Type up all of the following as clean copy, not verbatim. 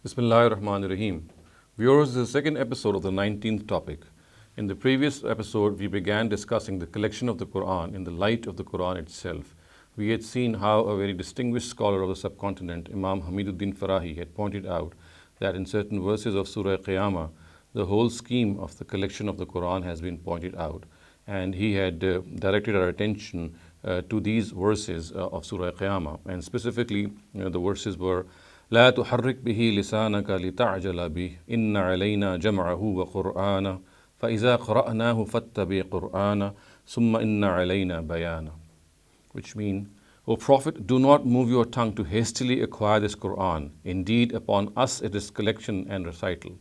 Bismillahirrahmanirrahim. Viewers, this is the second episode of the 19th topic. In the previous episode, we began discussing the collection of the Quran in the light of the Quran itself. We had seen how a very distinguished scholar of the subcontinent, Imam Farahi, had pointed out that in certain verses of Surah Qiyamah, the whole scheme of the collection of the Quran has been pointed out. And he had directed our attention to these verses of Surah Qiyamah. And specifically, the verses were لا تحرك به لسانك لتعجل به إن علينا جمعه وقرآنه فإذا قرأناه فاتبع قرآنه ثم إن علينا بيانه. Which mean, O Prophet, do not move your tongue to hastily acquire this Quran. Indeed, upon us it is collection and recital.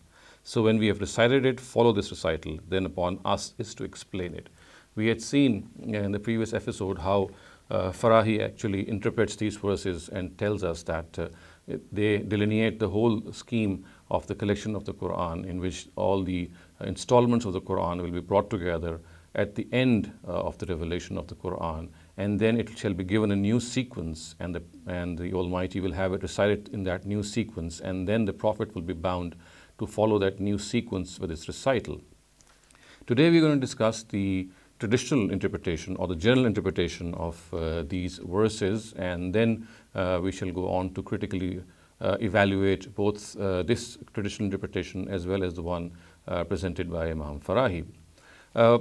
So when we have recited it, follow this recital. Then upon us is to explain it. We had seen in the previous episode how Farahi actually interprets these verses and tells us that they delineate the whole scheme of the collection of the Quran, in which all the installments of the Quran will be brought together at the end of the revelation of the Quran, and then it shall be given a new sequence, and the Almighty will have it recited in that new sequence, and then the Prophet will be bound to follow that new sequence with its recital. Today we are going to discuss the traditional interpretation or the general interpretation of these verses, and then we shall go on to critically evaluate both this traditional interpretation as well as the one presented by Imam Farahi.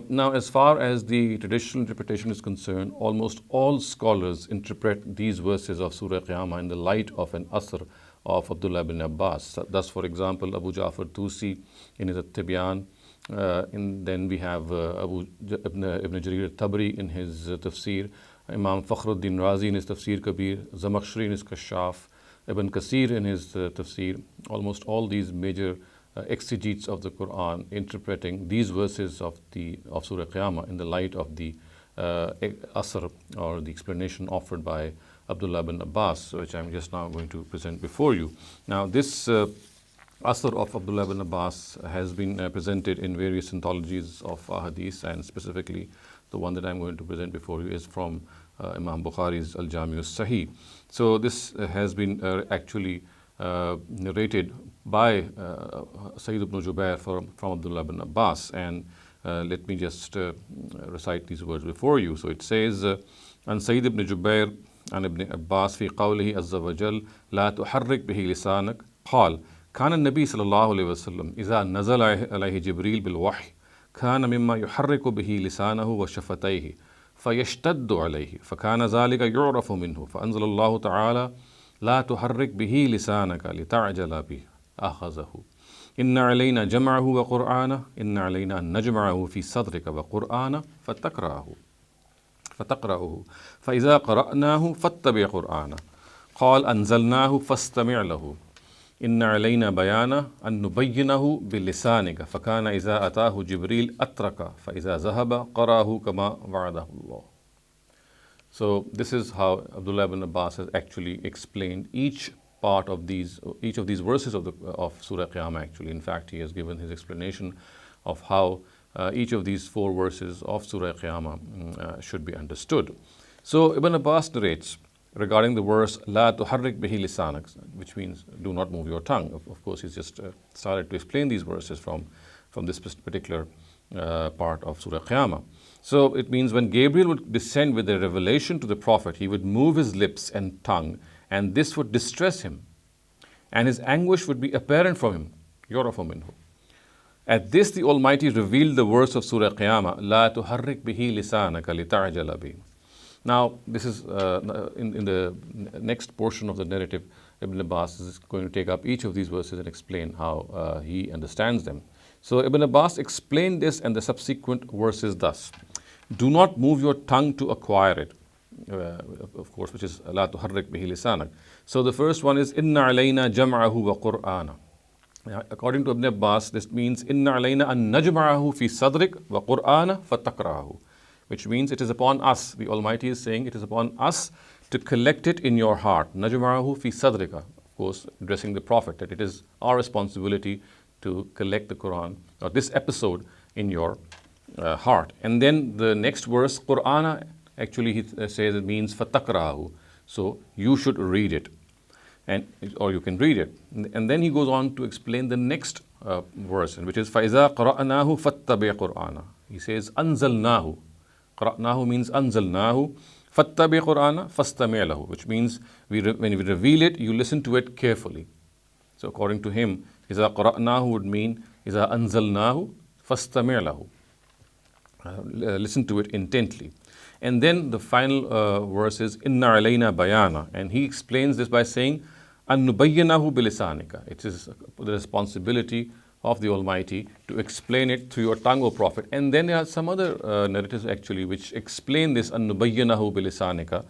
Now, as far as the traditional interpretation is concerned, almost all scholars interpret these verses of Surah Qiyamah in the light of an asr of Abdullah ibn Abbas. Thus, for example, Abu Ja'far Tusi in his At-Tibyan, and then we have Ibn Jarir al-Tabri in his tafsir, Imam Fakhruddin Razi in his Tafsir Kabir, Zamakhshari in his Kashaf, Ibn Kasir in his tafsir. Almost all these major exegetes of the Quran interpreting these verses of Surah Qiyamah in the light of the asr or the explanation offered by Abdullah ibn Abbas, which I'm just now going to present before you. Now, this Asr of Abdullah ibn Abbas has been presented in various anthologies of hadith, and specifically the one that I'm going to present before you is from Imam Bukhari's Al-Jami al-Sahih. So this has been actually narrated by Sayyid ibn Jubair from Abdullah ibn Abbas, and let me just recite these words before you. So it says, An Sayyid ibn Jubair an ibn Abbas fi qawlihi azza wa jal la tuharrik bihi lisanak qal كان النبي صلى الله عليه وسلم إذا نزل عليه جبريل بالوحي كان مما يحرك به لسانه وشفتيه فيشتد عليه فكان ذلك يعرف منه فأنزل الله تعالى لا تحرك به لسانك لتعجل به أخذه إن علينا جمعه وقرآنه إن علينا أن نجمعه في صدرك وقرآنه فتقرأه فإذا قرأناه فاتبع قرآنه قال أنزلناه فاستمع له إن علينا بيانه أن نبينه بلسانك فكان إذا أتاه جبريل أترك فإذا ذهب قرأه كما وعده الله. So this is how Abdullah ibn Abbas has actually explained each of these verses of Surah Qiyamah. Actually, in fact, he has given his explanation of how each of these four verses of Surah Qiyamah should be understood. So Ibn Abbas narrates regarding the verse La tuharrik bihi lisanak, which means do not move your tongue. Of course, he's just started to explain these verses from this particular part of Surah Qiyamah. So it means when Gabriel would descend with a revelation to the Prophet, he would move his lips and tongue, and this would distress him, and his anguish would be apparent from him. Yurafu minhu. At this, the Almighty revealed the verse of Surah Qiyamah, La tuharrik bihi lisanaka lita'jala bihi. Now, this is in the next portion of the narrative, Ibn Abbas is going to take up each of these verses and explain how he understands them. So Ibn Abbas explained this and the subsequent verses thus. Do not move your tongue to acquire it. Of course, which is La tuharrik bihi lisanak. So the first one is Inna alayna jam'ahu wa qur'ana. According to Ibn Abbas, this means Inna alayna an najma'ahu fi sadrik wa qur'ana fataqra'ahu. Which means it is upon us, the Almighty is saying, it is upon us to collect it in your heart. Najma'ahu fi sadrika. Of course, addressing the Prophet, that it is our responsibility to collect the Quran, or this episode, in your heart. And then the next verse, Qur'ana, actually he says it means fataqra'ahu. So you should read it. or you can read it. And then he goes on to explain the next verse, which is فَإِذَا قَرَأْنَاهُ فَاتَّبِعْ قُرْآنَ. He says أَنزَلْنَاهُ. قَرَأْنَاهُ means أَنزَلْنَاهُ. فَاتَّبِعْ قُرْآنَ فَاسْتَمِعْ لَهُ, which means when we reveal it, you listen to it carefully. So according to him, إِذَا قَرَأْنَاهُ would mean إِذَا أَنزَلْنَاهُ فَاسْتَمِعْ لَهُ. Listen to it intently. And then the final verse is Inna alayna bayana, and he explains this by saying an nubayyinahu bilisanika. It is the responsibility of the Almighty to explain it through your tongue, O Prophet. And then there are some other narratives actually which explain this an nubayyinahu bilisanika.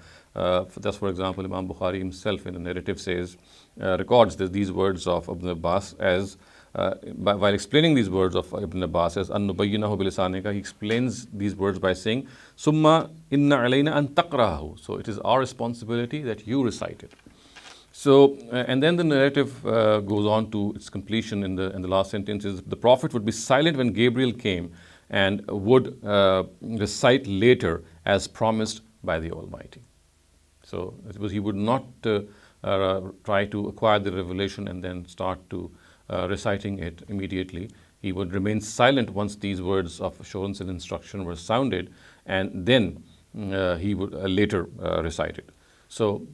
Just for example, Imam Bukhari himself in the narrative says, records these words of Ibn Abbas as while explaining these words of Ibn Abbas as an-nubayyinahu bilisanika, he explains these words by saying, Summa inna alayna an taqrahu. So it is our responsibility that you recite it. So, and then the narrative goes on to its completion in the last sentences. The Prophet would be silent when Gabriel came and would recite later as promised by the Almighty. So he would not try to acquire the revelation and then start to reciting it immediately. He would remain silent once these words of assurance and instruction were sounded, and then he would later recite it. So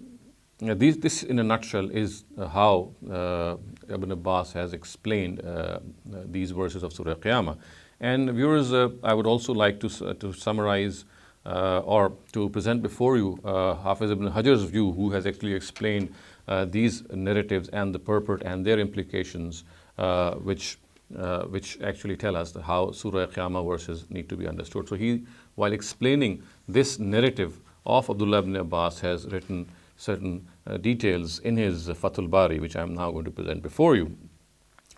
this in a nutshell is how Ibn Abbas has explained these verses of Surah Qiyamah. And viewers, I would also like to summarize or to present before you Hafiz ibn Hajar's view, who has actually explained these narratives and the purport and their implications, which actually tell us how Surah Qiyamah verses need to be understood. So he, while explaining this narrative of Abdullah ibn Abbas, has written certain details in his Fathul Bari, which I am now going to present before you.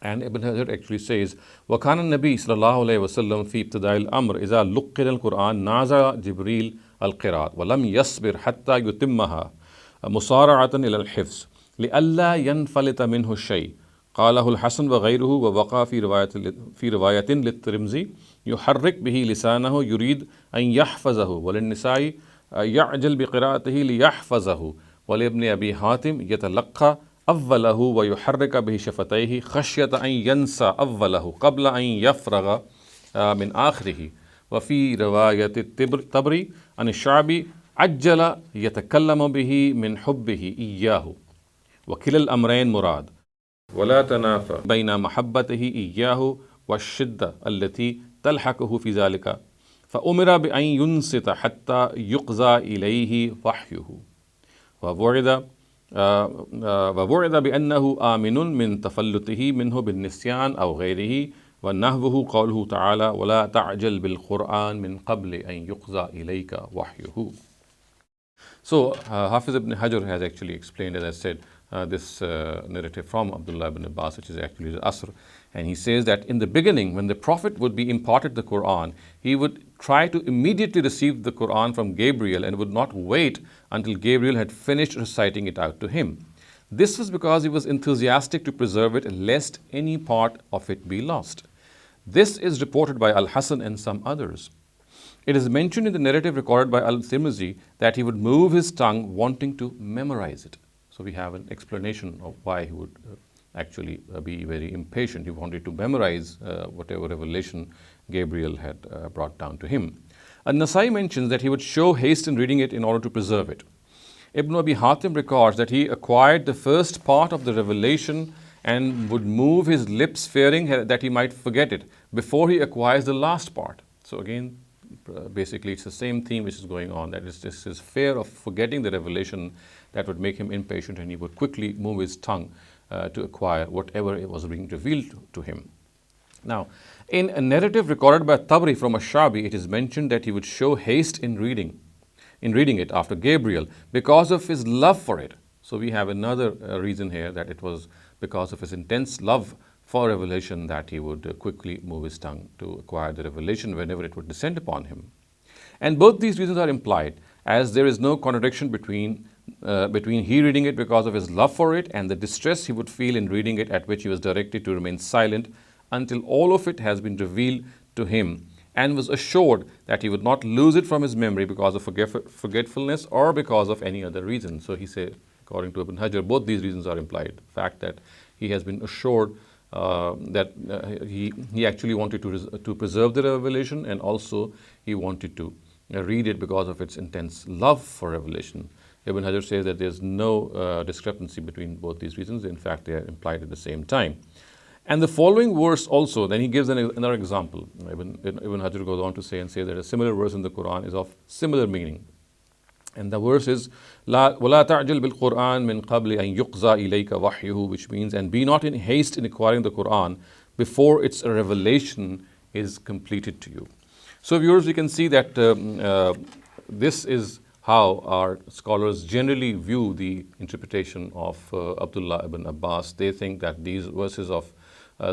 And Ibn Hajar actually says, وَكَانَ النَّبِي صلى الله عليه وسلم في ابتداء الأمر إذا لقن القرآن نازع جبريل القراءة ولم يصبر حتى يتمها مسارعة إلى الحفظ لئلا ينفلت منه الشيء. قاله الحسن وغيره ووقع في رواية للترمذي يحرك به لسانه يريد أن يحفظه وللنساء يعجل بقراءته ليحفظه ولابن أبي حاتم يتلقى أوله ويحرك به شفتيه خشية أن ينسى أوله قبل أن يفرغ من آخره. وفي رواية الطبري عن الشعبي عجل يتكلم به من حبه إياه. وكلا الأمرين مراد ولا تنافى بين محبته إياه والشدة التي تلحقه في ذلك فأمر بأن ينصت حتى يقضى إليه وحيه. وورد بأنه آمن من تفلته منه بالنسيان أو غيره ونحوه قوله تعالى ولا تعجل بالقرآن من قبل أن يقضى إليك وحيه. So Hafiz ibn Hajar has actually explained, as I said, this narrative from Abdullah ibn Abbas, which is actually the Asr. And he says that in the beginning, when the Prophet would be imparted the Quran, he would try to immediately receive the Quran from Gabriel and would not wait until Gabriel had finished reciting it out to him. This was because he was enthusiastic to preserve it lest any part of it be lost. This is reported by Al-Hasan and some others. It is mentioned in the narrative recorded by Al-Tirmidhi that he would move his tongue wanting to memorize it. So we have an explanation of why he would actually be very impatient. He wanted to memorize whatever revelation Gabriel had brought down to him. An-Nasai mentions that he would show haste in reading it in order to preserve it. Ibn Abi Hatim records that he acquired the first part of the revelation and would move his lips fearing that he might forget it before he acquires the last part. So again, basically it's the same theme which is going on, that is this his fear of forgetting the revelation that would make him impatient, and he would quickly move his tongue to acquire whatever it was being revealed to him. Now, in a narrative recorded by Tabri from Ash-Shabi, it is mentioned that he would show haste in reading it after Gabriel because of his love for it. So we have another reason here, that it was because of his intense love for revelation that he would quickly move his tongue to acquire the revelation whenever it would descend upon him. And both these reasons are implied, as there is no contradiction between he reading it because of his love for it and the distress he would feel in reading it, at which he was directed to remain silent until all of it has been revealed to him, and was assured that he would not lose it from his memory because of forgetfulness or because of any other reason. So he said, according to Ibn Hajar, both these reasons are implied. The fact that he has been assured that he actually wanted to preserve the revelation, and also he wanted to read it because of its intense love for revelation. Ibn Hajar says that there's no discrepancy between both these reasons. In fact, they are implied at the same time. And the following verse also, then he gives another example. Ibn Hajar goes on to say that a similar verse in the Quran is of similar meaning. And the verse is, وَلَا تَعْجِلْ بِالْقُرْآنِ مِنْ قَبْلِ أَنْ يُقْضَى إِلَيْكَ وَحْيُهُ, which means, and be not in haste in acquiring the Quran before its revelation is completed to you. So viewers, we can see that this is how our scholars generally view the interpretation of Abdullah ibn Abbas. They think that these verses of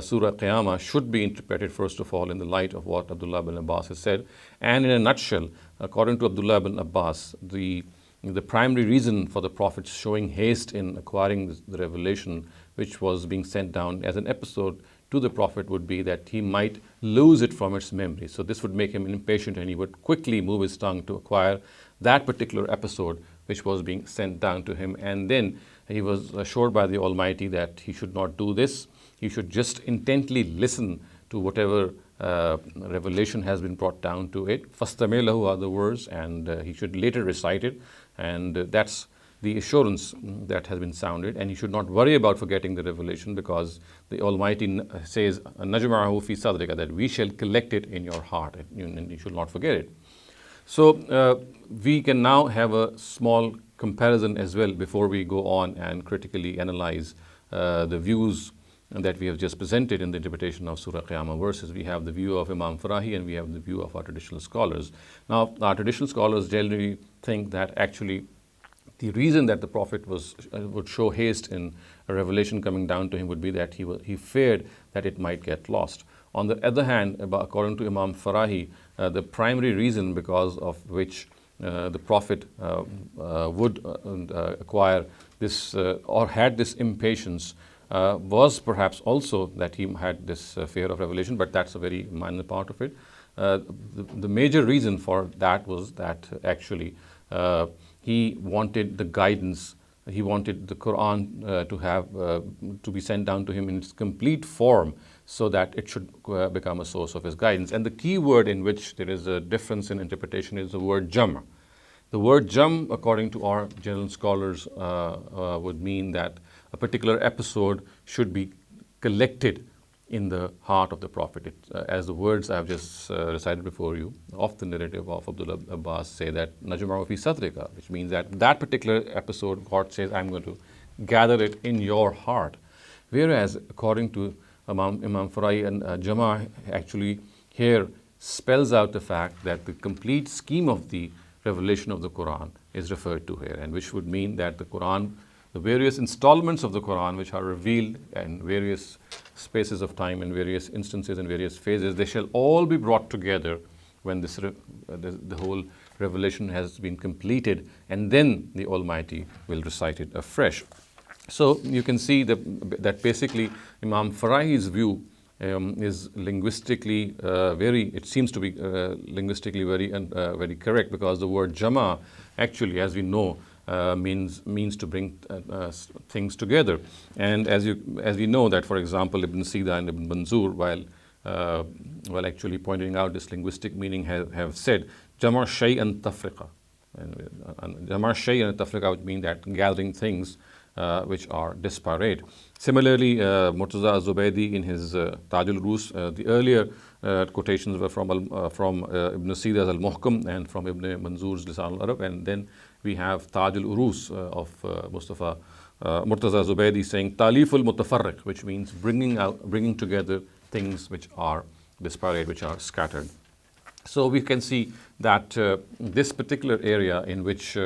Surah Qiyamah should be interpreted first of all in the light of what Abdullah ibn Abbas has said. And in a nutshell, according to Abdullah ibn Abbas, the primary reason for the Prophet showing haste in acquiring the revelation which was being sent down as an episode to the Prophet would be that he might lose it from its memory. So this would make him impatient, and he would quickly move his tongue to acquire that particular episode which was being sent down to him. And then he was assured by the Almighty that he should not do this. He should just intently listen to whatever revelation has been brought down to it. فَاسْتَمِعْ لَهُ are the words, and he should later recite it. And that's the assurance that has been sounded. And he should not worry about forgetting the revelation, because the Almighty says, نَجْمَعَهُ فِي صَدْرِكَ, that we shall collect it in your heart, and you should not forget it. So we can now have a small comparison as well before we go on and critically analyze the views that we have just presented in the interpretation of Surah Qiyamah verses. We have the view of Imam Farahi, and we have the view of our traditional scholars. Now, our traditional scholars generally think that actually the reason that the Prophet would show haste in a revelation coming down to him would be that he feared that it might get lost. On the other hand, according to Imam Farahi, the primary reason because of which the Prophet would acquire this or had this impatience was perhaps also that he had this fear of revelation, but that's a very minor part of it. The major reason for that was that actually he wanted the guidance. He wanted the Quran to be sent down to him in its complete form, so that it should become a source of his guidance. And the key word in which there is a difference in interpretation is the word jam. The word jam, according to our general scholars, would mean that a particular episode should be collected in the heart of the Prophet. As the words I have just recited before you of the narrative of Abdullah Abbas say that Najma'u fi sadrika, which means that particular episode, God says, I'm going to gather it in your heart. Whereas according to Imam Farahi, and Jama actually here spells out the fact that the complete scheme of the revelation of the Quran is referred to here, and which would mean that the Quran, the various installments of the Quran which are revealed in various spaces of time, in various instances, in various phases, they shall all be brought together when the whole revelation has been completed, and then the Almighty will recite it afresh. So you can see that basically Imam Farahi's view is linguistically it seems to be linguistically very correct, because the word jama actually, as we know, means to bring things together. And as we know that, for example, Ibn Sida and Ibn Manzur, while actually pointing out this linguistic meaning, have said jama shay'an tafriqa. And jama shay'an tafriqa would mean that gathering things which are disparate. Similarly, Murtaza Zubaydi in his Taj al-Urus, the earlier quotations were from Ibn Sida's Al-Muhkam and from Ibn Manzur's Lisan al-Arab, and then we have Taj al-Urus of Murtaza Zubaydi saying Talif al-Mutafarriq, which means bringing together things which are disparate, which are scattered. So we can see that this particular area in which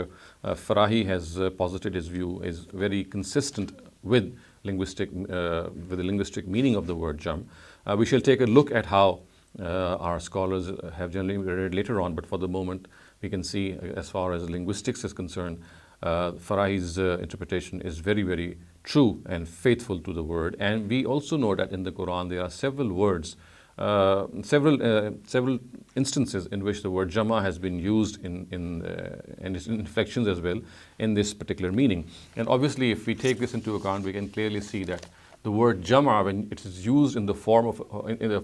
Farahi has posited his view is very consistent with the linguistic meaning of the word jam. We shall take a look at how our scholars have generally read later on, but for the moment we can see, as far as linguistics is concerned, Farahi's interpretation is very, very true and faithful to the word. And we also know that in the Quran there are several words, several instances in which the word Jama has been used and its inflections as well in this particular meaning. And obviously, if we take this into account, we can clearly see that the word Jama, when it is used in the form of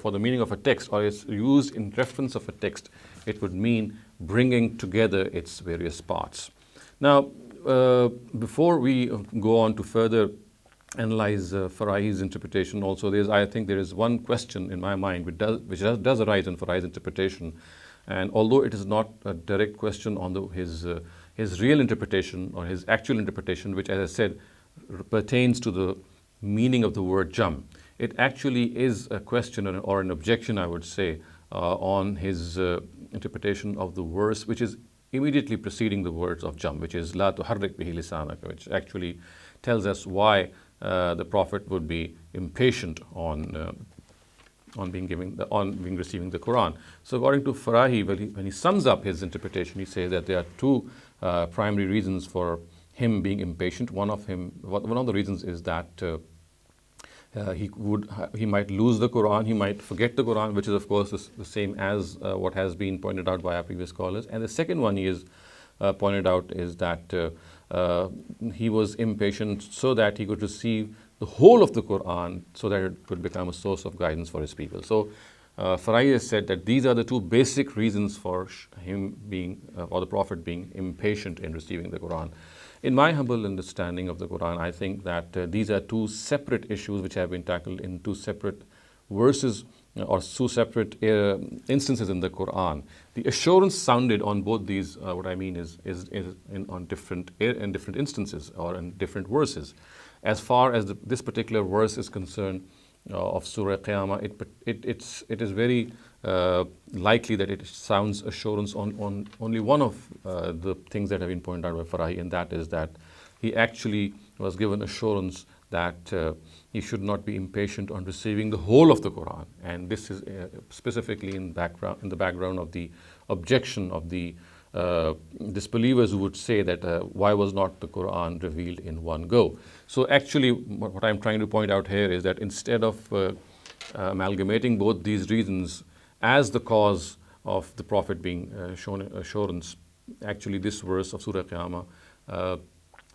for the meaning of a text, or it's used in reference of a text, it would mean bringing together its various parts. Now, before we go on to further analyze Farahi's interpretation, also I think there is one question in my mind which does arise in Farahi's interpretation, and although it is not a direct question on his real interpretation or his actual interpretation, which, as I said, pertains to the meaning of the word Jam, it actually is a question or an objection, I would say, on his interpretation of the verse which is immediately preceding the words of Jam, which is La tuharrik bihi lisanaka, which actually tells us why the Prophet would be impatient on receiving the Quran. So according to Farahi, when he sums up his interpretation, he says that there are two primary reasons for him being impatient. One of the reasons is that he might lose the Quran, he might forget the Quran, which is of course the same as what has been pointed out by our previous scholars. And the second one he has pointed out is that he was impatient so that he could receive the whole of the Quran, so that it could become a source of guidance for his people. So Farahi has said that these are the two basic reasons for him being, or the Prophet being impatient in receiving the Quran. In my humble understanding of the Quran, I think that these are two separate issues which have been tackled in two separate verses or two separate instances in the Quran. The assurance sounded on both these, what I mean is in different instances or in different verses. As far as this particular verse is concerned, of Surah Qiyamah, it is very likely that it sounds assurance on only one of the things that have been pointed out by Farahi, and that is that he actually was given assurance that he should not be impatient on receiving the whole of the Quran. And this is specifically in the background of the objection of the disbelievers who would say that why was not the Quran revealed in one go? So actually what I'm trying to point out here is that instead of amalgamating both these reasons as the cause of the Prophet being shown assurance, actually this verse of Surah Qiyamah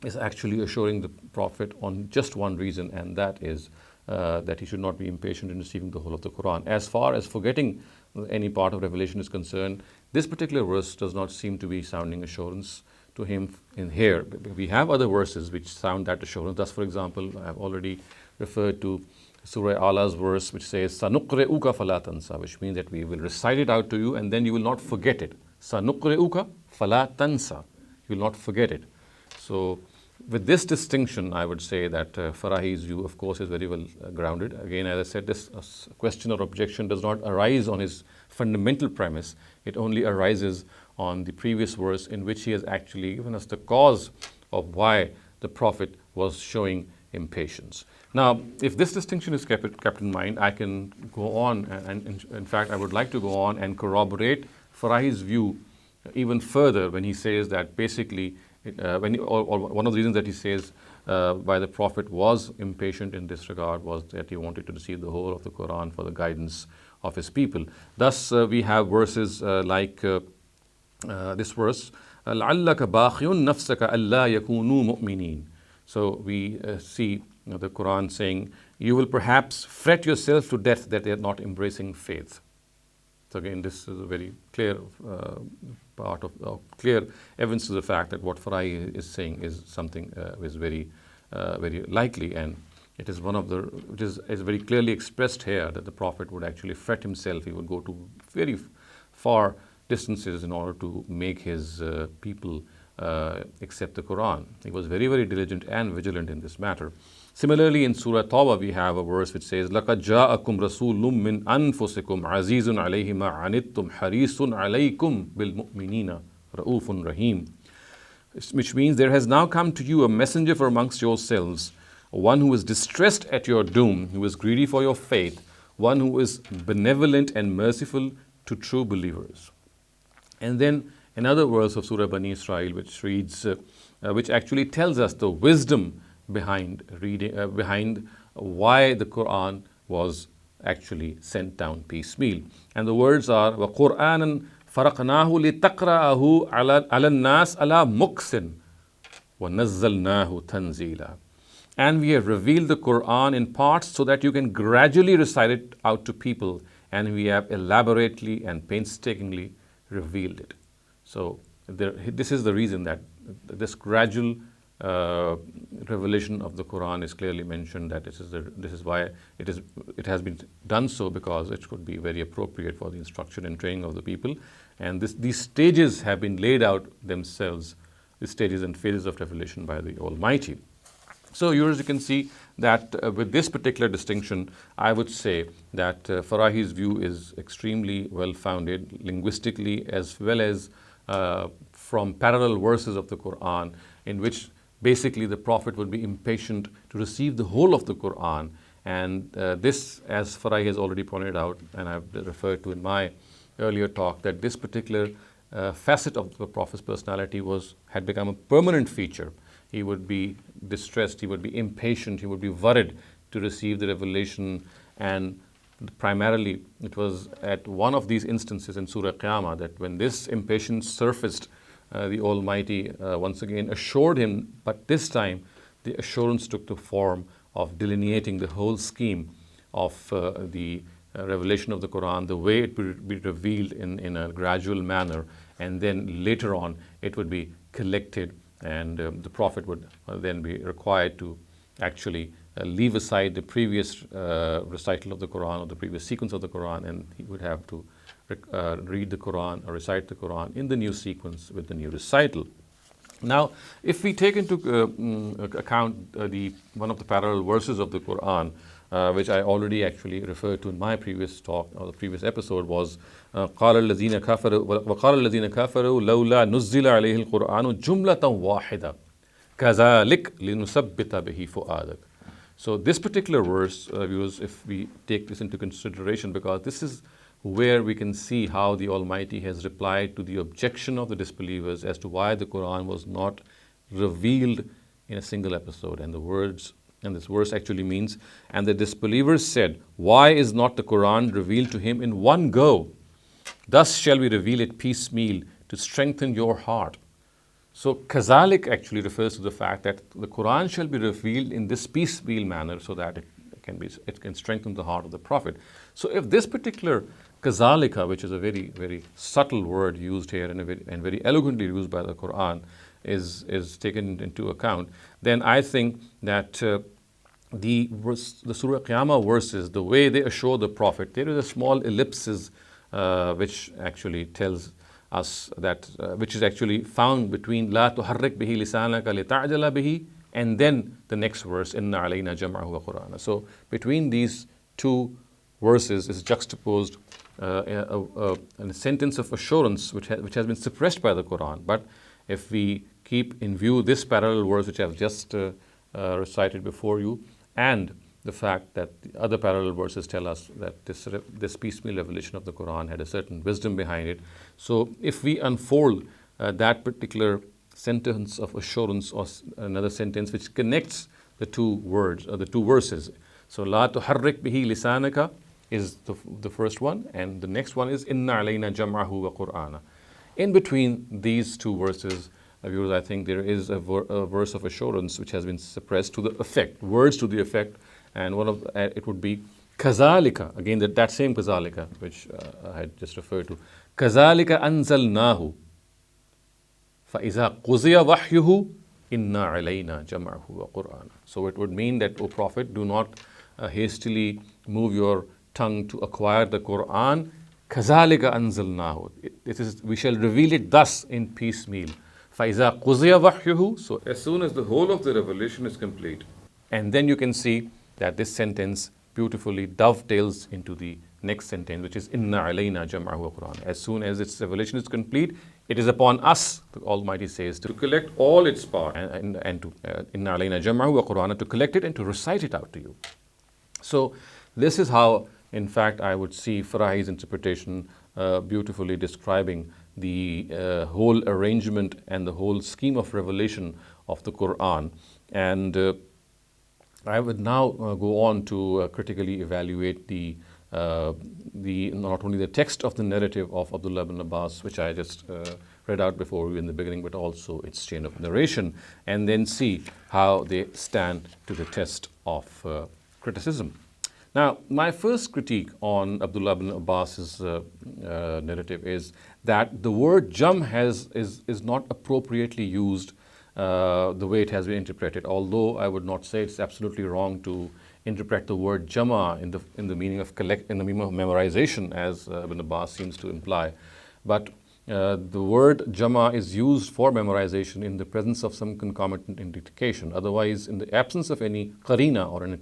is actually assuring the Prophet on just one reason, and that is that he should not be impatient in receiving the whole of the Quran. As far as forgetting any part of revelation is concerned, this particular verse does not seem to be sounding assurance to him in here. We have other verses which sound that assurance. Thus, for example, I have already referred to Surah Ala's verse which says, Sanuqre'uka fala tansa, which means that we will recite it out to you and then you will not forget it. Sanuqre'uka fala tansa, you will not forget it. So, with this distinction, I would say that Farahi's view, of course, is very well grounded. Again, as I said, this question or objection does not arise on his fundamental premise. It only arises on the previous verse in which he has actually given us the cause of why the Prophet was showing impatience. Now, if this distinction is kept in mind, I can go on, and in fact, I would like to go on and corroborate Farahi's view even further when he says that basically one of the reasons that he says why the Prophet was impatient in this regard was that he wanted to receive the whole of the Quran for the guidance of his people. Thus, we have verses like this verse, لَعَلَّكَ بَاخِعٌ نَفْسَكَ أَلَّا يَكُونُوا مُؤْمِنِينَ. So we see the Quran saying, you will perhaps fret yourself to death that they are not embracing faith. So again, this is a very clear part of clear evidence to the fact that what Farahi is saying is something is very likely, and it is one of the which is very clearly expressed here that the Prophet would actually fret himself. He would go to very far distances in order to make his people accept the Quran. He was very, very diligent and vigilant in this matter. Similarly, in Surah Tawbah, we have a verse which says, لَقَدْ جَاءَكُمْ رَسُولٌ مِّنْ أَنفُسِكُمْ عَزِيزٌ عَلَيْهِ مَا عَنِتُّمْ حَرِيصٌ عَلَيْكُمْ بِالْمُؤْمِنِينَ رَؤُوفٌ رَحِيمٌ. Which means there has now come to you a messenger from amongst yourselves, one who is distressed at your doom, who is greedy for your faith, one who is benevolent and merciful to true believers. And then another verse of Surah Bani Israel which reads, which actually tells us the wisdom behind why the Quran was actually sent down piecemeal. And the words are وَقُرْآنًا فَرَقْنَاهُ لِتَقْرَأَهُ عَلَى النَّاسِ عَلَى مُكْسٍ وَنَزَّلْنَاهُ تَنزِيلًا. And we have revealed the Quran in parts so that you can gradually recite it out to people, and we have elaborately and painstakingly revealed it. So this is the reason that this gradual revelation of the Quran is clearly mentioned, that this is why it has been done so, because it could be very appropriate for the instruction and training of the people. And these stages have been laid out themselves, the stages and phases of revelation by the Almighty. So you can see that with this particular distinction, I would say that Farahi's view is extremely well-founded linguistically, as well as from parallel verses of the Quran, in which basically the Prophet would be impatient to receive the whole of the Quran. And this, as Farahi has already pointed out, and I've referred to in my earlier talk, that this particular facet of the Prophet's personality had become a permanent feature. He would be distressed, he would be impatient, he would be worried to receive the revelation. And primarily, it was at one of these instances in Surah Qiyamah that when this impatience surfaced, the Almighty once again assured him, but this time the assurance took the form of delineating the whole scheme of the revelation of the Quran, the way it would be revealed in a gradual manner, and then later on it would be collected, and the Prophet would then be required to actually leave aside the previous recital of the Quran or the previous sequence of the Quran, and he would have to read the Quran or recite the Quran in the new sequence with the new recital. Now, if we take into account one of the parallel verses of the Quran, which I already actually referred to in my previous talk or the previous episode, was قال الذين كفروا وقال الذين كفروا لولا نزل عليه القرآن جملة واحدة كذلك لنثبت به فؤادك. So this particular verse, viewers, if we take this into consideration, because this is where we can see how the Almighty has replied to the objection of the disbelievers as to why the Quran was not revealed in a single episode. And this verse actually means, and the disbelievers said, why is not the Quran revealed to him in one go? Thus shall we reveal it piecemeal to strengthen your heart. So kazalik actually refers to the fact that the Quran shall be revealed in this piecemeal manner so that it can strengthen the heart of the Prophet. So if this particular kazalika, which is a very, very subtle word used here and very eloquently used by the Quran, is taken into account, then I think that the Surah Qiyamah verses, the way they assure the Prophet, there is a small ellipsis which actually tells us that, which is actually found between La tuharrik bihi lisanaka lita'jala bihi and then the next verse, Inna alayna jam'ahu wa Qur'ana. So between these two verses is juxtaposed a sentence of assurance which has been suppressed by the Quran. But if we keep in view this parallel verse which I've just recited before you, and the fact that the other parallel verses tell us that this piecemeal revelation of the Quran had a certain wisdom behind it. So if we unfold that particular sentence of assurance or another sentence which connects the two words or the two verses. So La tuharrik bihi lisanaka is the first one, and the next one is Inna alayna jam'ahu wa Qur'ana. In between these two verses, viewers, I think there is a verse of assurance which has been suppressed to the effect, words to the effect, and one of it would be kazalika, again that same kazalika which I had just referred to. Kazalika anzalnahu فَإِذَا قُضِيَ وَحْيُهُ إِنَّا عَلَيْنَا جَمْعَهُ وَقُرْآنَهُ. So it would mean that, O Prophet, do not hastily move your tongue to acquire the Quran. كَذَلِكَ أَنزَلْنَاهُ. We shall reveal it thus in piecemeal. فَإِذَا قُضِيَ وَحْيُهُ. So as soon as the whole of the revelation is complete, and then you can see that this sentence beautifully dovetails into the next sentence, which is Inna alayna jam'ahu wa Qur'ana. As soon as its revelation is complete, it is upon us, the Almighty says, to collect all its parts and to Inna alayna jam'ahu wa Qur'ana, to collect it and to recite it out to you. So this is how, in fact, I would see Farahi's interpretation beautifully describing the whole arrangement and the whole scheme of revelation of the Quran. And I would now go on to critically evaluate the not only the text of the narrative of Abdullah ibn Abbas, which I just read out before you in the beginning, but also its chain of narration, and then see how they stand to the test of criticism. Now, my first critique on Abdullah ibn Abbas's narrative is that the word jam is not appropriately used the way it has been interpreted, although I would not say it's absolutely wrong to interpret the word jama in the meaning of in the meaning of memorization, as Ibn Abbas seems to imply. But the word jama is used for memorization in the presence of some concomitant indication. Otherwise, in the absence of any qarina or an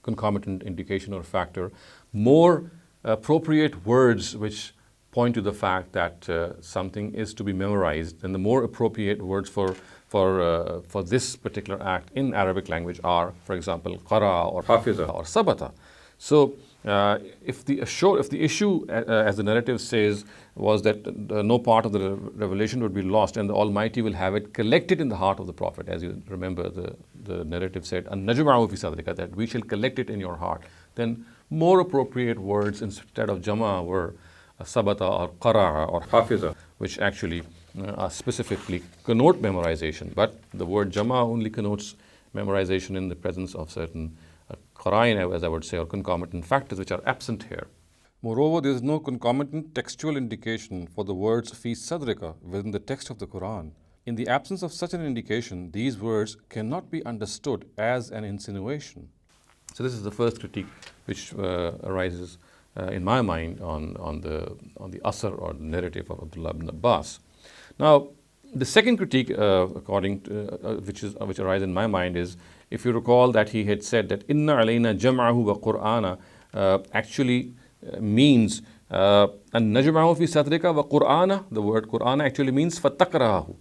concomitant indication or factor, more appropriate words which point to the fact that something is to be memorized, and the more appropriate words for this particular act in Arabic language are, for example, qara or hafiza or sabata. So if the issue, as the narrative says, was that no part of the revelation would be lost and the Almighty will have it collected in the heart of the Prophet, as you remember the narrative said, an-najma'u fi sadrika, that we shall collect it in your heart, then more appropriate words instead of jama were sabata or qara'a or hafiza, which actually specifically connote memorization. But the word jama only connotes memorization in the presence of certain qara'in, as I would say, or concomitant factors which are absent here. Moreover, there is no concomitant textual indication for the words fi sadrika within the text of the Quran. In the absence of such an indication, these words cannot be understood as an insinuation. So this is the first critique which arises in my mind on the asar or narrative of Abdullah ibn Abbas. Now, the second critique, which arises in my mind, is, if you recall, that he had said that inna alayna jam'ahu wa qur'ana actually means an najma'u fi sadrika wa qur'ana. The word qur'ana actually means fataqrahu.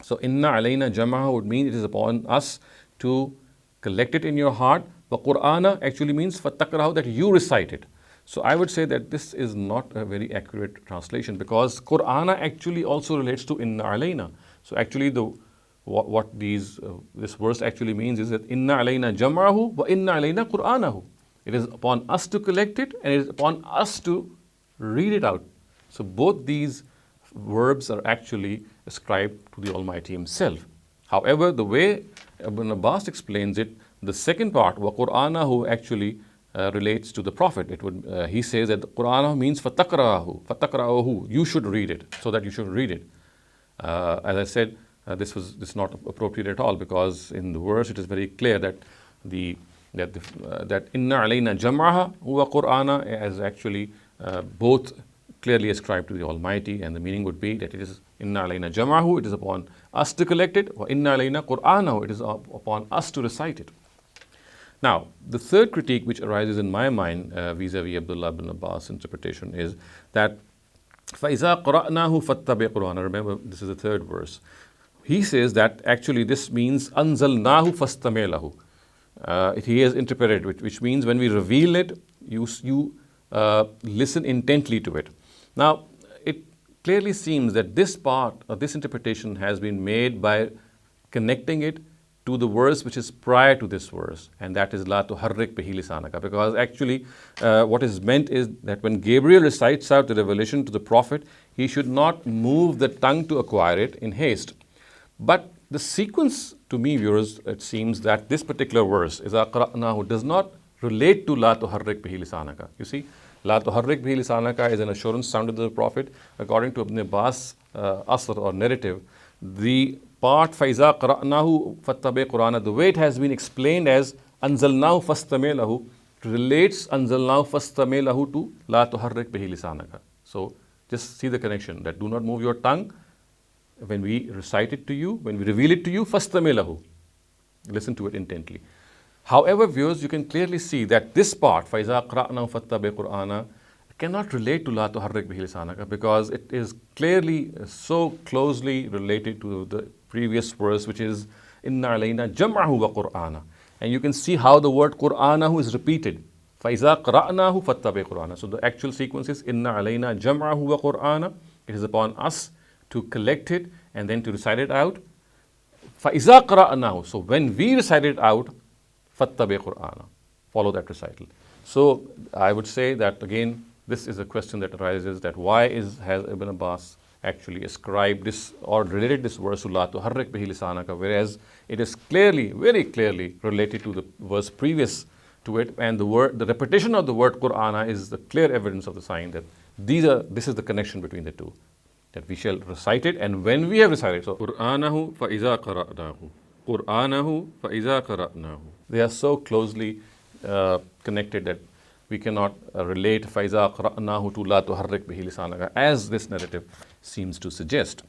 So inna alayna jam'ahu would mean it is upon us to collect it in your heart. Wa qur'ana actually means fataqrahu, that you recite it. So I would say that this is not a very accurate translation, because qur'ana actually also relates to inna alayna. So actually what this verse actually means is that inna alayna jam'ahu wa inna alayna qur'anahu. It is upon us to collect it and it is upon us to read it out. So both these verbs are actually ascribed to the Almighty Himself. However, the way Ibn Abbas explains it, the second part, wa qur'anahu, actually relates to the Prophet. He says that qur'anahu means fataqra'ahu, you should read it, so that you should read it. As I said, this is not appropriate at all, because in the verse it is very clear that inna alayna jam'aha wa qur'ana is actually both clearly ascribed to the Almighty, and the meaning would be that it is inna alayna jam'ahu, it is upon us to collect it, wa inna alayna qur'anahu, it is upon us to recite it. Now, the third critique which arises in my mind vis-a-vis Abdullah ibn Abbas' interpretation is that فَإِذَا قَرَأْنَاهُ فَاتَّبِعْ قُرْآنَ. Remember, this is the third verse. He says that actually this means أَنزَلْنَاهُ فَاسْتَمِعْ لَهُ. He has interpreted it, which means when we reveal it, you listen intently to it. Now, it clearly seems that this part, or this interpretation, has been made by connecting it to the verse which is prior to this verse, and that is la tuharrik bihi lisanaka, because actually what is meant is that when Gabriel recites out the revelation to the Prophet, he should not move the tongue to acquire it in haste. But the sequence, to me, viewers, it seems that this particular verse, إِذَا قَرَأْنَاهُ, does not relate to la tuharrik bihi lisanaka. You see, la tuharrik bihi lisanaka is an assurance sounded to the Prophet. According to Ibn Abbas' asr or narrative, the part فَإِذَا قَرَأْنَاهُ فَاتَّبِعْ قُرْآنَ, the way it has been explained as أَنزَلْنَاهُ فَاسْتَمِعْ لَهُ, relates أَنزَلْنَاهُ فَاسْتَمِعْ لَهُ to لَا تُحَرِّكْ بِهِ لِسَانَكَ. So just see the connection, that do not move your tongue when we recite it to you, when we reveal it to you, فَاسْتَمِعْ لَهُ, listen to it intently. However, viewers, you can clearly see that this part فَإِذَا قَرَأْنَاهُ فَاتَّبِعْ قُرْآنَ cannot relate to la tuharrik bihi lisanaka, because it is clearly so closely related to the previous verse, which is inna alayna jam'ahu wa qur'ana, and you can see how the word qur'anahu is repeated. فَإِذَا قَرَأْنَاهُ فَاتَّبِعْ قُرْآنَ. So the actual sequence is inna alayna jam'ahu wa qur'ana. It is upon us to collect it and then to recite it out. فَإِذَا قَرَأْنَاهُ, so when we recite it out, فَاتَّبِعْ قُرْآنَ, follow that recital. So I would say that again, this is a question that arises, that why has Ibn Abbas actually ascribed this or related this verse to La tuharrik bihi lisanaka, whereas it is clearly, very clearly related to the verse previous to it, and the repetition of the word Qur'ana is the clear evidence of the sign that this is the connection between the two, that we shall recite it, and when we have recited, so Qur'anahu fa iza qara'nahu, Qur'anahu fa iza qara'nahu, they are so closely connected that we cannot relate فَإِذَا قَرَأْنَاهُ to لَا تُحَرِّكْ بِهِ لِسَانَكَ, as this narrative seems to suggest.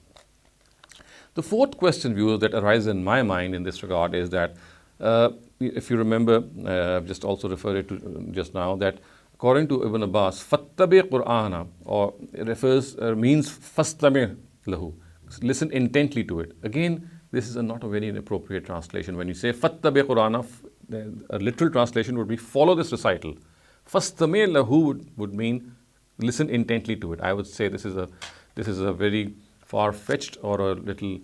The fourth question, viewers, that arises in my mind in this regard is that, if you remember, I've just also referred it to just now, that according to Ibn Abbas, فَاتَّبِعْ قُرْآنَ, or means فَاسْتَمِعْ لَهُ, listen intently to it. Again, this is not a very inappropriate translation. When you say فَاتَّبِعْ قُرْآنَ, a literal translation would be follow this recital. Fastamir lahu would mean listen intently to it. I would say this is a very far-fetched or a little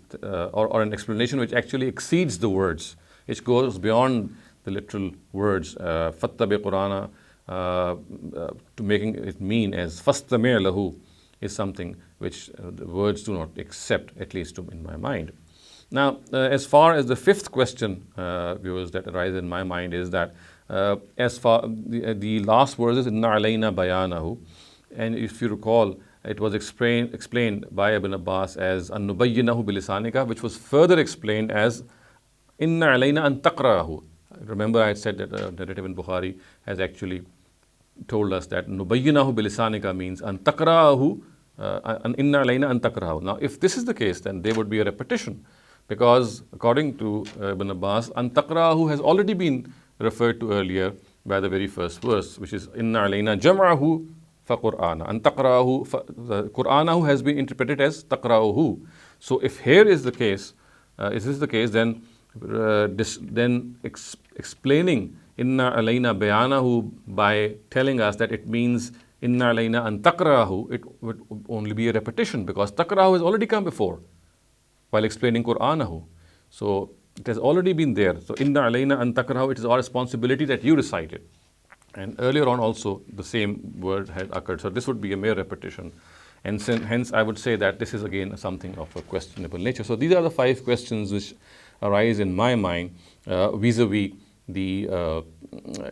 or an explanation which actually exceeds the words. It goes beyond the literal words. Fattabi Qur'ana to making it mean as fastamir lahu is something which the words do not accept, at least in my mind. Now, as far as the fifth question, viewers, that arises in my mind is that as far the last verses, inna alayna bayanahu, and if you recall, it was explained by Ibn Abbas as an nubayyinahu bilisanika, which was further explained as inna alayna an taqra'ahu. Remember, I had said that narrative in Bukhari has actually told us that nubayyinahu bilisanika means an taqra'ahu, inna alayna an taqra'ahu. Now, if this is the case, then there would be a repetition, because according to Ibn Abbas, an taqra'ahu has already been referred to earlier by the very first verse, which is inna alayna jam'ahu fa qur'ana. An taqra'ahu, qur'anahu has been interpreted as taqra'uhu. So if here is the case, then explaining inna alayna bayanahu by telling us that it means inna alayna an taqra'ahu, it would only be a repetition, because taqra'ahu has already come before while explaining Qur'anahu. So it has already been there. So inna alayna an taqra'ahu, it is our responsibility that you recite it. And earlier on also the same word had occurred. So this would be a mere repetition. And hence I would say that this is again something of a questionable nature. So these are the 5 questions which arise in my mind vis-a-vis the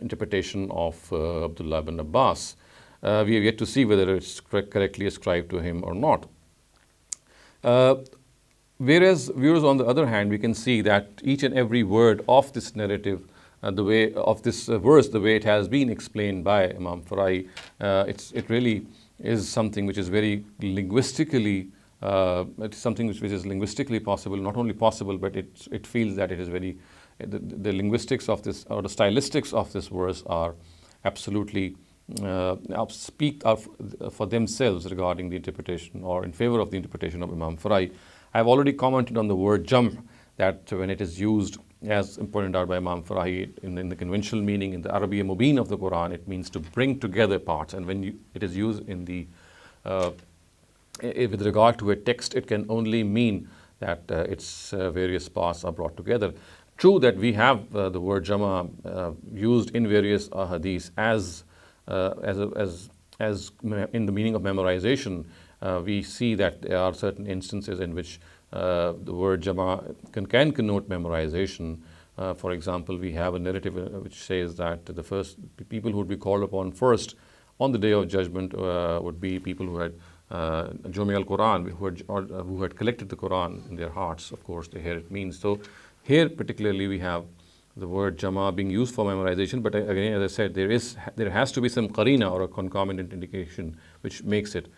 interpretation of Abdullah ibn Abbas. We have yet to see whether it's correctly ascribed to him or not. Whereas, viewers, on the other hand, we can see that each and every word of this narrative, the way of this verse, the way it has been explained by Imam Farahi, it really is something which is very linguistically, it's something which is linguistically possible. Not only possible, but it feels that it is very, the linguistics of this, or the stylistics of this verse are absolutely speak for themselves regarding the interpretation, or in favor of the interpretation of Imam Farahi. I have already commented on the word jam', that when it is used, as pointed out by Imam Farahi, in the conventional meaning, in the Arabiya Mubin of the Quran, it means to bring together parts. And when it is used in the with regard to a text, it can only mean that its various parts are brought together. True that we have the word jama used in various hadiths as in the meaning of memorization. We see that there are certain instances in which the word jama can connote memorization. For example, we have a narrative which says that the first people who would be called upon first on the day of judgment would be people who had Jami al-Quran, who had collected the Quran in their hearts. Of course, here it means. So here particularly we have the word jama being used for memorization, but again, as I said, there has to be some qarina, or a concomitant indication, which makes it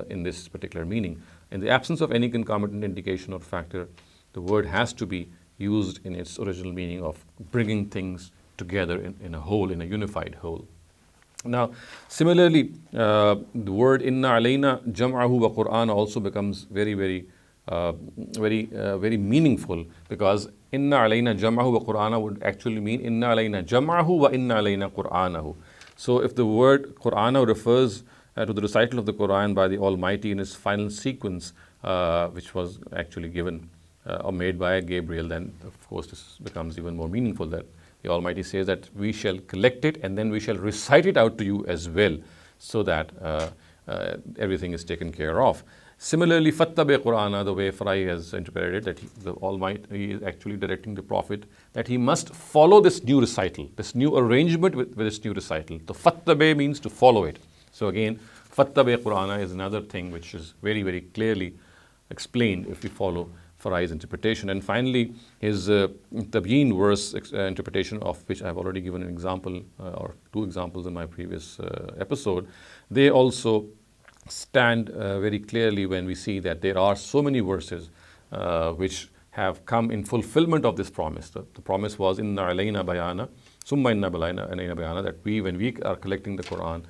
in this particular meaning. In the absence of any concomitant indication or factor, the word has to be used in its original meaning of bringing things together in a whole, in a unified whole. Now, similarly, the word inna alayna jam'ahu wa Qur'an also becomes very meaningful, because inna alayna jam'ahu wa Qur'ana would actually mean inna alayna jam'ahu wa inna alayna Qur'anahu. So if the word Qur'ana refers to the recital of the Quran by the Almighty in its final sequence, which was actually given or made by Gabriel, then of course this becomes even more meaningful, that The Almighty says that we shall collect it and then we shall recite it out to you as well, so that everything is taken care of. Similarly, Fattabi Qur'ana, the way Farahi has interpreted it, that the Almighty is actually directing the Prophet that he must follow this new recital, this new arrangement with this new recital. The Fattabi means to follow it. So again, Fattabi Qur'ana is another thing which is very, very clearly explained if we follow Farahi's interpretation. And finally, his Tabyin verse interpretation, of which I've already given an example or two examples in my previous episode, they also stand very clearly when we see that there are so many verses which have come in fulfillment of this promise. The promise was, Inna alayna bayana, summa inna alayna bayana, that when we are collecting the Quran,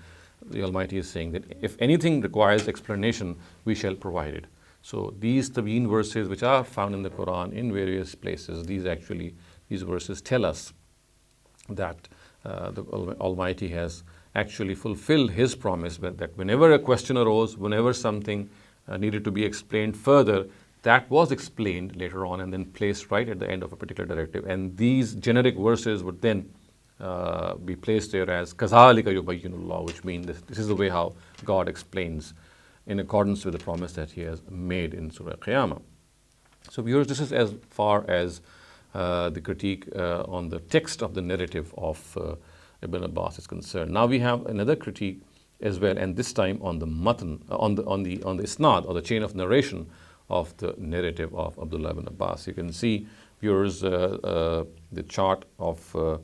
the Almighty is saying that if anything requires explanation, we shall provide it. So these Tabyin verses which are found in the Quran in various places, these verses tell us that the Almighty has actually fulfilled His promise, that whenever a question arose, whenever something needed to be explained further, that was explained later on and then placed right at the end of a particular directive. And these generic verses would then be placed there as كَذَلِكَ يُبَيِّنُ اللَّهُ, which means this is the way how God explains in accordance with the promise that He has made in Surah Qiyamah. So viewers, this is as far as the critique on the text of the narrative of Ibn Abbas is concerned. Now we have another critique as well, and this time on the matan, on the isnad, or the chain of narration of the narrative of Abdullah ibn Abbas. You can see, viewers, the chart of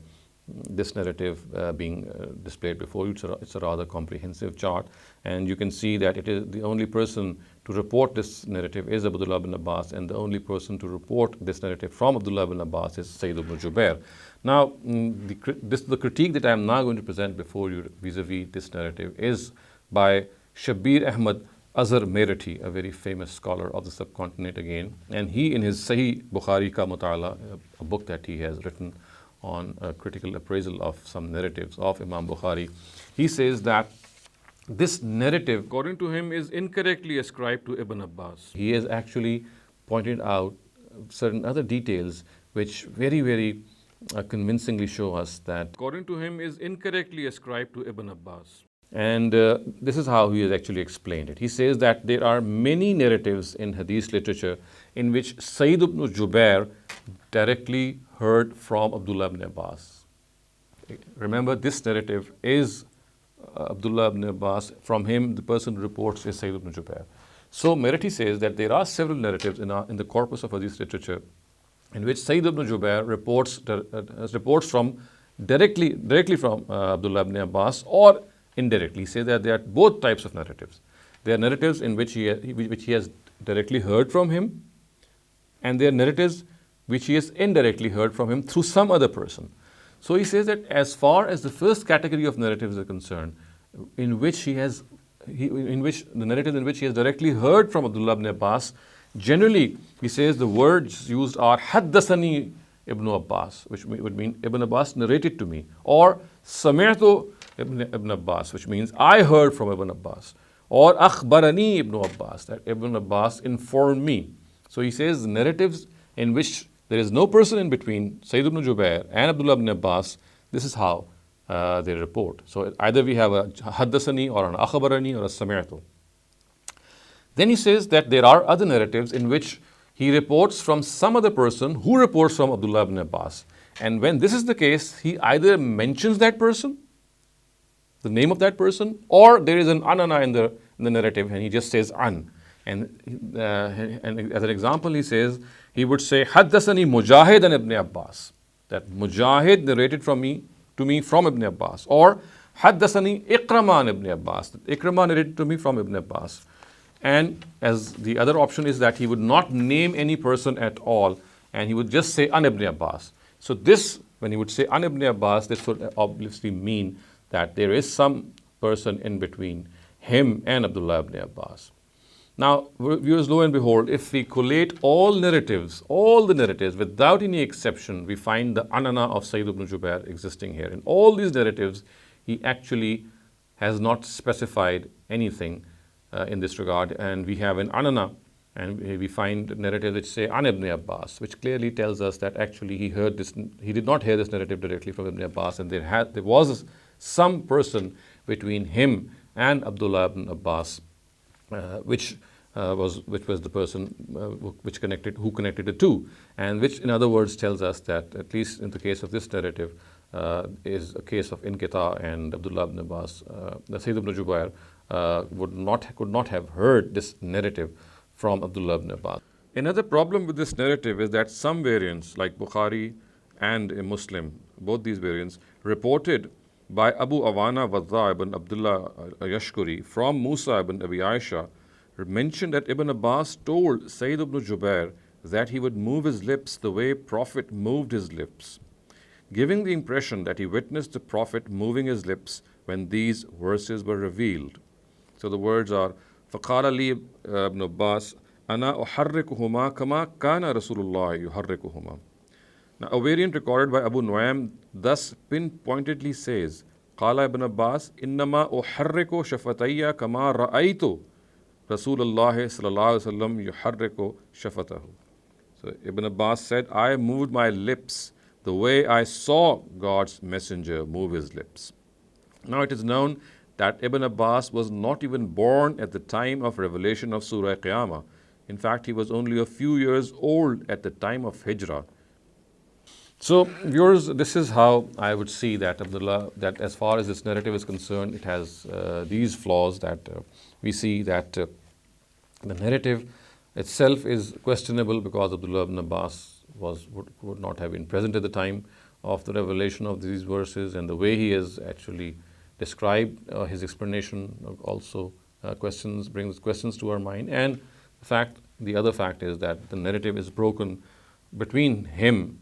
this narrative being displayed before you. It's a rather comprehensive chart, and you can see that it is the only person to report this narrative is Abdullah ibn Abbas, and the only person to report this narrative from Abdullah ibn Abbas is Sayyid ibn Jubair. Now, the critique that I am now going to present before you vis-a-vis this narrative is by Shabbir Ahmed Azhar Merathi, a very famous scholar of the subcontinent again, and he, in his Sahih Bukhari Ka Mutala, a book that he has written on a critical appraisal of some narratives of Imam Bukhari, he says that this narrative, according to him, is incorrectly ascribed to Ibn Abbas. He has actually pointed out certain other details which very, very convincingly show us that, according to him, is incorrectly ascribed to Ibn Abbas. And this is how he has actually explained it. He says that there are many narratives in Hadith literature in which Sayyid ibn Jubair directly heard from Abdullah ibn Abbas. Remember, this narrative is Abdullah ibn Abbas. From him, the person who reports is Sayyid ibn Jubair. So Merathi says that there are several narratives in the corpus of Hadith literature in which Sayyid ibn Jubair reports from directly from Abdullah ibn Abbas, or indirectly. He says that there are both types of narratives. There are narratives in which he has directly heard from him, and there are narratives which he has indirectly heard from him through some other person. So he says that as far as the first category of narratives are concerned, in which the narratives in which he has directly heard from Abdullah ibn Abbas, generally he says the words used are Haddasani Ibn Abbas, which would mean Ibn Abbas narrated to me, or Sami'tu Ibn Abbas, which means I heard from Ibn Abbas, or Akhbarani Ibn Abbas, that Ibn Abbas informed me. So he says the narratives in which there is no person in between Sayyid ibn Jubair and Abdullah ibn Abbas, this is how they report. So either we have a Haddasani or an Akhbarani or a Sami'tu. Then he says that there are other narratives in which he reports from some other person who reports from Abdullah ibn Abbas. And when this is the case, he either mentions that person, the name of that person, or there is an anana in the narrative and he just says an. And as an example, he says, he would say, Haddasani Mujahid and Ibn Abbas. That Mujahid narrated to me from Ibn Abbas. Or Haddasani Ikrama and Ibn Abbas. Ikrama narrated to me from Ibn Abbas. And as the other option is that he would not name any person at all, and he would just say An Ibn Abbas. So this, when he would say An Ibn Abbas, this would obviously mean that there is some person in between him and Abdullah ibn Abbas. Now, viewers, lo and behold, if we collate all the narratives without any exception, we find the anana of Sayyid ibn Jubair existing here. In all these narratives, he actually has not specified anything in this regard, and we have an anana And we find narratives which say An Ibn Abbas, which clearly tells us that actually he did not hear this narrative directly from Ibn Abbas, and there was some person between him and Abdullah ibn Abbas, which was the person who connected the two, and which in other words tells us that at least in the case of this narrative is a case of Inqita, and Abdullah ibn Abbas, the Sayyid ibn Jubair could not have heard this narrative from Abdullah ibn Abbas. Another problem with this narrative is that some variants like Bukhari and Muslim, both these variants, reported by Abu Awana Wadda ibn Abdullah Yashkuri from Musa ibn Abi Aisha, mentioned that Ibn Abbas told Sayyid ibn Jubair that he would move his lips the way Prophet moved his lips, giving the impression that he witnessed the Prophet moving his lips when these verses were revealed. So the words are, فَقَالَ لِي Ibn Abbas أَنَا أُحَرِّكُهُمَا كَمَا كَانَ رَسُولُ اللَّهِ يُحَرِّكُهُمَا. Now a variant recorded by Abu Nu'aym thus pinpointedly says, قَالَ Ibn Abbas إِنَّمَا أُحَرِّكُ شَفَتَيَّ كَمَا رَأَيْتُ رَسُولَ اللَّهِ صَلَّى اللَّهُ عَلَيْهِ وَسَلَّمْ يُحَرِّكُ شَفَتَهُ. So Ibn Abbas said, I moved my lips the way I saw God's messenger move his lips. Now it is known that Ibn Abbas was not even born at the time of revelation of Surah Qiyamah. In fact, he was only a few years old at the time of Hijrah. So, viewers, this is how I would see that that as far as this narrative is concerned, it has these flaws that we see that the narrative itself is questionable because Abdullah ibn Abbas would not have been present at the time of the revelation of these verses, and the way he has actually described his explanation also brings questions to our mind. And the other fact is that the narrative is broken between him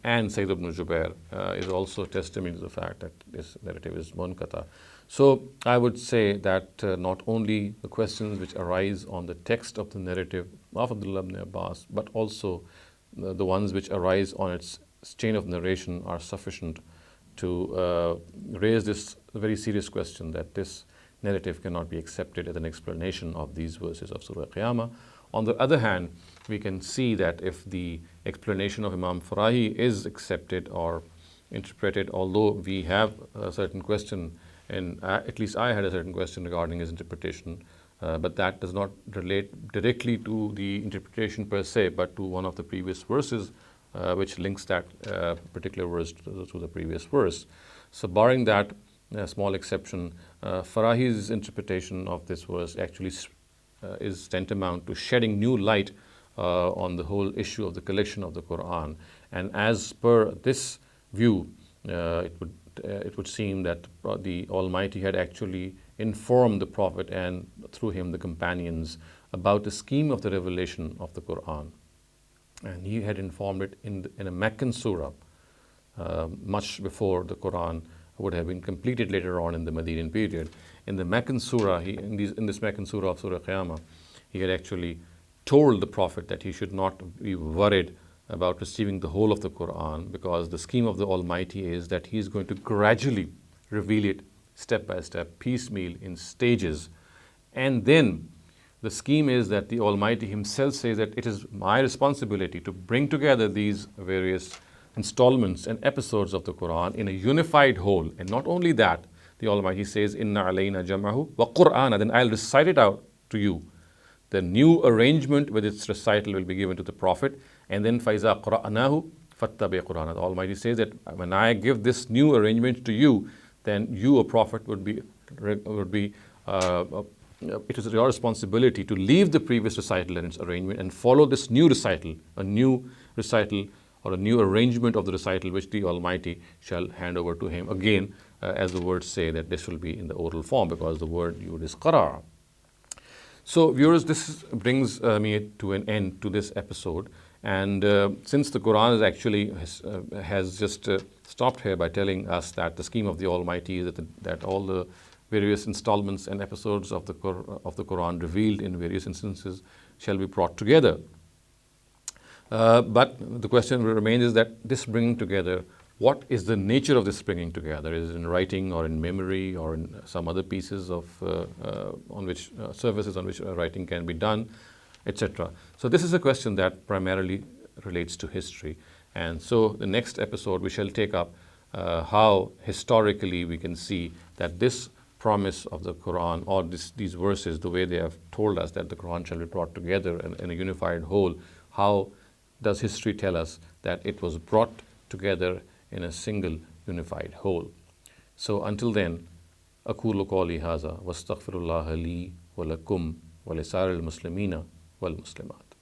and Sayyid ibn Jubair is also testimony to the fact that this narrative is munqata. So I would say that not only the questions which arise on the text of the narrative of Abdullah ibn Abbas, but also the ones which arise on its chain of narration are sufficient to raise this very serious question that this narrative cannot be accepted as an explanation of these verses of Surah Qiyamah. On the other hand, we can see that if the explanation of Imam Farahi is accepted or interpreted, although we have a certain question, and at least I had a certain question regarding his interpretation, but that does not relate directly to the interpretation per se, but to one of the previous verses which links that particular verse to the previous verse. So barring that small exception, Farahi's interpretation of this verse actually is tantamount to shedding new light on the whole issue of the collection of the Quran. And as per this view, it would seem that the Almighty had actually informed the Prophet and through him the companions about the scheme of the revelation of the Quran. And he had informed it in a Meccan surah, much before the Quran would have been completed later on in the Medinan period. In the Meccan surah, in this Meccan surah of Surah Qiyamah, he had actually told the Prophet that he should not be worried about receiving the whole of the Quran, because the scheme of the Almighty is that he is going to gradually reveal it step by step, piecemeal, in stages. And then the scheme is that the Almighty himself says that it is my responsibility to bring together these various installments and episodes of the Quran in a unified whole. And not only that, the Almighty says, Inna alayna jam'ahu wa Qur'ana, then I'll recite it out to you. The new arrangement with its recital will be given to the Prophet. And then فَإِذَا قَرَأْنَاهُ فَاتَّبِعْ قُرْآنَهُ. The Almighty says that when I give this new arrangement to you, then you, a Prophet, it is your responsibility to leave the previous recital and its arrangement and follow this new recital, a new recital or a new arrangement of the recital which the Almighty shall hand over to him. Again, as the words say, that this will be in the oral form, because the word used is qara. So viewers, this brings me to an end to this episode. And since the Quran is actually has just stopped here by telling us that the scheme of the Almighty is that all the various installments and episodes of the Quran revealed in various instances shall be brought together. But the question remains is that this bringing together, what is the nature of this bringing together? Is it in writing or in memory or in some other pieces of services on which writing can be done? etc. So this is a question that primarily relates to history. And so the next episode we shall take up how historically we can see that this promise of the Quran, or these verses, the way they have told us that the Quran shall be brought together in a unified whole, how does history tell us that it was brought together in a single unified whole? So until then, أقول قولي هذا واستغفر الله لي ولكم ولسائر المسلمين والمسلمات.